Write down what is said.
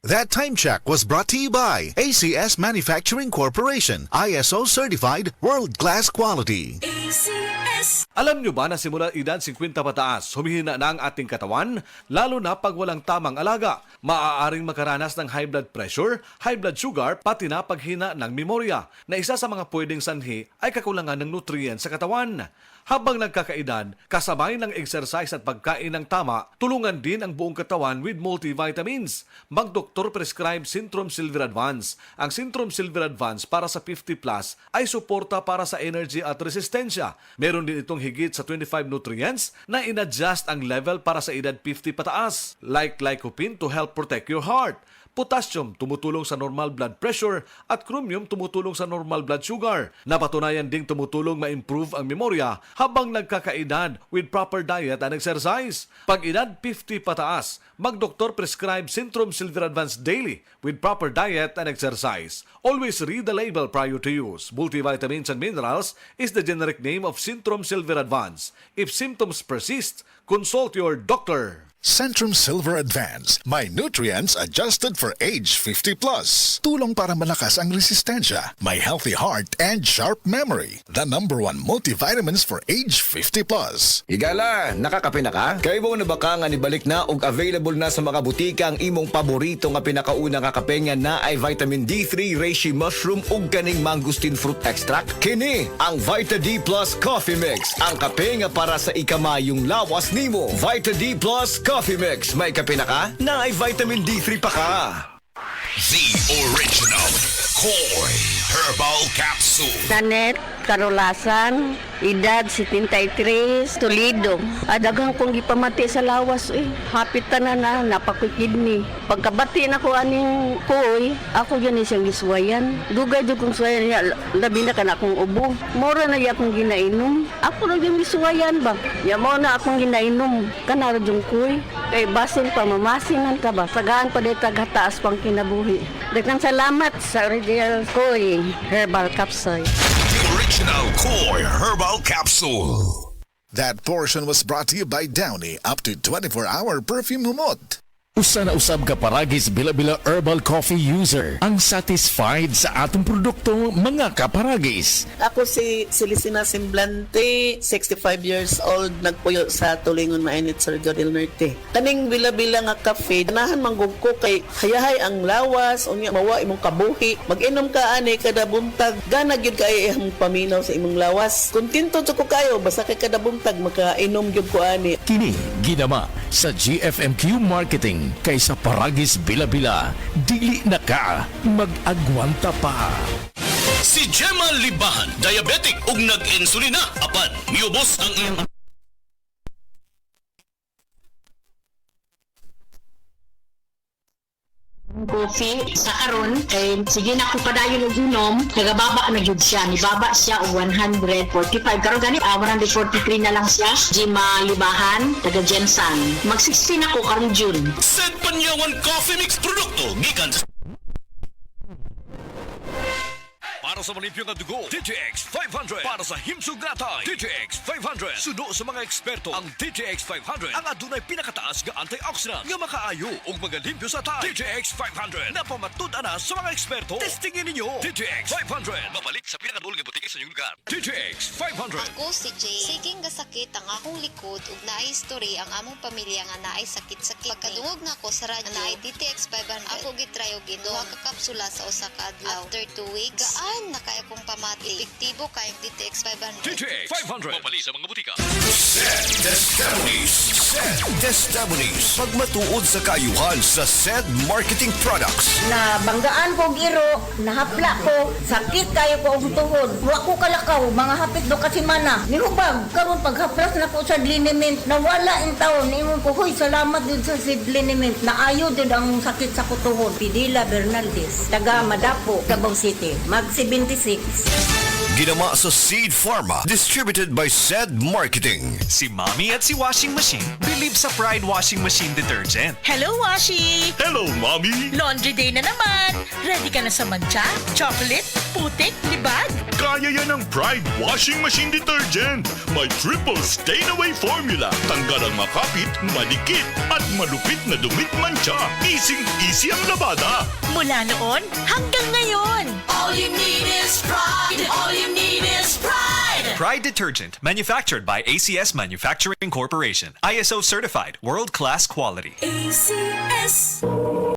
That time check was brought to you by ACS Manufacturing Corporation, ISO certified world-class quality. ACS. Alam nyo ba na simula edad 50 pataas, humihina na ang ating katawan? Lalo na pag walang tamang alaga. Maaaring makaranas ng high blood pressure, high blood sugar, pati na paghina ng memorya, na isa sa mga pwedeng sanhi ay kakulangan ng nutrients sa katawan. Habang nagkakaedad, kasabay ng exercise at pagkain ng tama, tulungan din ang buong katawan with multivitamins. Mag-doktor prescribe Centrum Silver Advance. Ang Centrum Silver Advance para sa 50 plus ay suporta para sa energy at resistensya. Meron din itong higit sa 25 nutrients na in-adjust ang level para sa edad 50 pataas. Like lycopene to help protect your heart. Potassium, tumutulong sa normal blood pressure, at chromium, tumutulong sa normal blood sugar. Napatunayan ding tumutulong ma-improve ang memorya habang nagkakaedad with proper diet and exercise. Pag edad 50 pataas, mag-doktor prescribe Centrum Silver Advance Daily with proper diet and exercise. Always read the label prior to use. Multivitamins and minerals is the generic name of Centrum Silver Advance. If symptoms persist, consult your doctor. Centrum Silver Advance, may nutrients adjusted for age 50 plus. Tulong para malakas ang resistensya, may healthy heart and sharp memory. The #1 multivitamins for age 50 plus. Higala, nakakape na ka? Kay mo na ba ka nga nibalik na og available na sa mga butika ang imong paborito nga pinakauna nga kape nga na ay vitamin D3, reishi mushroom ug kaning mangosteen fruit extract? Kini ang Vita D Plus Coffee Mix, ang kape nga para sa ikamayong lawas nimo. Vita D Plus Coffee Mix, may kape na ka? Na ay vitamin D3 pa ka. The original Koi Herbal Capsule. Tanet, Karolasan, edad 73, Toledo. Adagang kong gipamati sa lawas Hapit na napakoy kidney. Pagkabati na ko aning koy, ako yan siyang giswayan. Dugay jud kong swayan niya, labi na ka na akong ubo. Mora na akong ginainom. Ako na yung giswayan ba? Ya mo na akong ginainom. Kanaro yung koy. Kay basin pa, mamasingan ka ba? Sagaan pa dito taas pang kinabuhi. Daghang salamat sa original Koi Herbal Capsule. The original Koi Herbal Capsule. That portion was brought to you by Downy, up to 24-hour perfume humot. Usa na usab ka paragis bila-bila herbal coffee user ang satisfied sa atong produkto mga kaparagis. Ako si Celicina Semblante, 65 years old, nagpuyo sa Tulingon Mainit, Surigao del Norte. Kaning bila-bila nga kafe, ganahan manggug ko kay hayahay ang lawas, unya mawa imong kabuhi. Mag-inom ka ani kada buntag, gana gyud kay imong paminaw sa imong lawas. Kontento jud ko kayo basta kay kada buntag makainom gyud ko ani. Kini ginama sa GFMQ Marketing kaysa paragis bila-bila, dili na ka mag-agwanta pa. Si Gemma Libahan, diabetic ug nag-insulina. Apan, miubos ang iyang coffee sa karon kay sige na ko padayon og inom nagababa na gyud siya nibaba siya og 145 karon gani 143 na lang siya Gemma Libahan taga Jensan mag 16 ako karon June. Set Panyawan Coffee Mix produkto gikan para sa malipyong nga dugo, DTX 500. Para sa himsog natay, DTX 500. Sudo sa mga eksperto, ang DTX 500 ang adunay pinakataas nga antioxidant nga makaayo ug magalimpyo sa tay. DTX 500 na pamatud-ana sa mga eksperto. Testingin ninyo. DTX 500. Mabalik sa pinakadulong nga butika sa inyong lugar. DTX 500. Ako si Jay. Siging gasakit ang akong likod ug naay history ang among pamilya nga naay sakit-sakit. Pagkadungog na ko sa radyo, naay DTX 500. Ako gitry og duha ka kapsula sa usa ka adlaw. After 2 weeks, gaan na kaya kong pamati. Epektibo kayong DTX 500. DTX 500. Mabalik sa mga butika. Sed Testimonies. Pagmatuod sa kayuhan sa Sed Marketing Products. Na banggaan ko giro, nahapla ko, sakit kayo ko og tuhod. Wa ko kalakaw, mga hapit do kasi mana. Nihubag karon paghaplas na ko sa liniment, nawala in taon imong ko hoy salamat din sa liniment. Naayo din ang sakit sa kutuhod. Pidila Bernaldez, taga Madapo, Davao City. Mag 76. Ginama sa Seed Pharma. Distributed by Zed Marketing. Si Mommy at si Washing Machine believe sa Pride Washing Machine Detergent. Hello, Washi! Hello, Mommy! Laundry day na naman! Ready ka na sa mancha, chocolate, putik, libag? Kaya yan ang Pride Washing Machine Detergent. May triple stain-away formula. Tanggal ang makapit, madikit, at malupit na dumit mancha. Easy ang labada. Mula noon hanggang ngayon. All you need is pride. All you need is pride. Pride Detergent, manufactured by ACS Manufacturing Corporation. ISO certified, world-class quality. ACS.